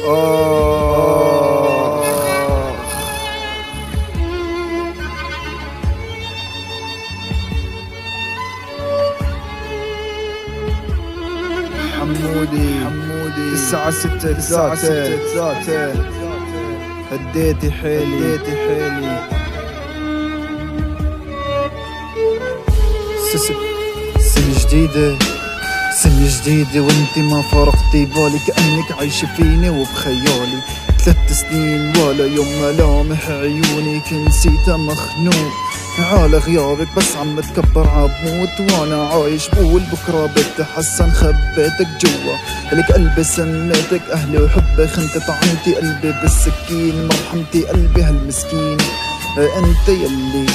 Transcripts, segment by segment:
حمودي الساعة 6 ذاته هديتي حيلي سنة جديدة وانتي ما فارقتي بالي، كأنك عايشة فيني وبخيالي. 3 سنين ولا يوم ملامح عيونك نسيتها مخنوق على غيابك، بس عم تكبر عبموت وانا عايش بقول بكره بتحسن. خبيتك جوا لك قلبي سميتك اهلي وحبي، خنت طعنتي قلبي بالسكين، مرحمتي قلبي هالمسكين. انت يلي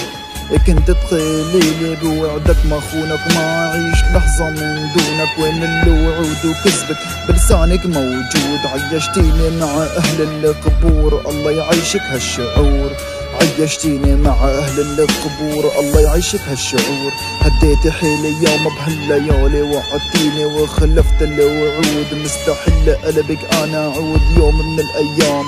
كنت تخيليلي بوعدك ما خونك، ما عيش لحظة من دونك. وين الوعود وكذبك بلسانك موجود، عيشتيني مع اهل القبور الله يعيشك هالشعور. عيشتيني مع اهل القبور الله يعيشك هالشعور. هديتي حيلي يوم بهالليالي، وعدتيني وخلفت الوعود، مستحيل قلبك انا اعود يوم من الايام.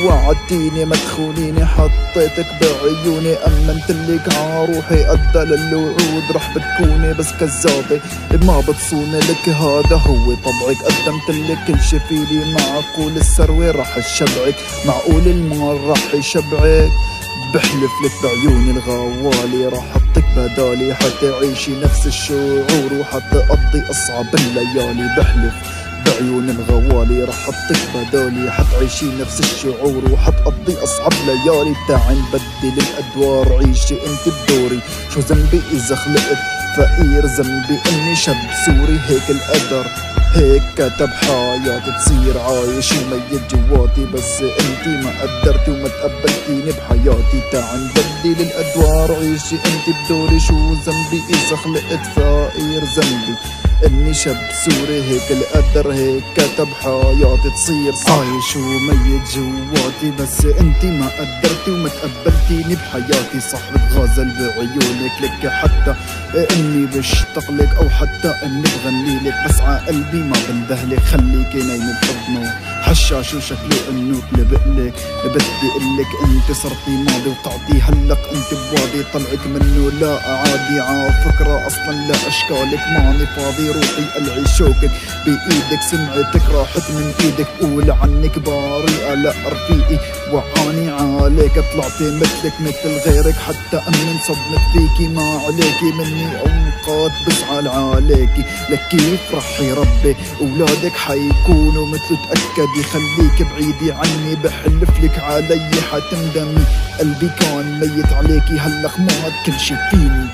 وعدتيني ما تخونيني، حطيتك بعيوني، امنتلك عروحي ادى للوعود. رح بتكوني بس كذابة ما بتصوني لك، هذا هو طبعك. قدمتلك كل شي فيلي، معقول الثروة رح تشبعك، معقول المال رح يشبعك. بحلف لك بعيوني الغوالي راح احطك بدالي، حتعيشي نفس الشعور وحتقضي اصعب الليالي. بحلف بعيون الغوالي راح احطك بدالي، حتعيشي نفس الشعور وحتقضي اصعب ليالي. تعي نبدل الادوار، عيشي انت بدوري. شو ذنبي اذا خلقت فقير، ذنبي اني شاب سوري. هيك القدر هيك كتب حياتي، تصير عايش ميت جواتي، بس انتي ما قدرتي وما تقبلتيني بحياتي. تعي نبدل الادوار، عيشي انتي بدوري. شو ذنبي اذا خلقت فقير، ذنبي اني شاب سوري. هيك القدر هيك كتب حياتي، تصير عايش وميت جواتي، بس انتي ما قدرتي وما تقبلتيني بحياتي. صح بتغازل بعيونك لك، حتى اني بشتاق لك او حتى اني بغني لك، بس عقلبي ما بندهلك. خليكي نايمة بحضنه حشاش وشكله انه لبقلك. بدي قلك انت صرتي ماضي وقعتي هلق انت بوادي، طلعك منه لا عادي. عافكرة اصلا لا اشكالك، ماني فاضي روحي العي شوكك بايدك. سمعتك راحت من ايدك، قول عنك بريئة لا رفيقي وعاني عليك. طلعتي مثلك مثل غيرك، حتى امن صدمت فيكي، ما عليكي مني اوقات بزعل عليكي. لك كيف رح يربي اولادك حيكونوا مثله، تأكدي خليك بعيدي عني. بحلفلك علي حتندمي، قلبي كان ميت عليكي هلق مات كل شي فيني.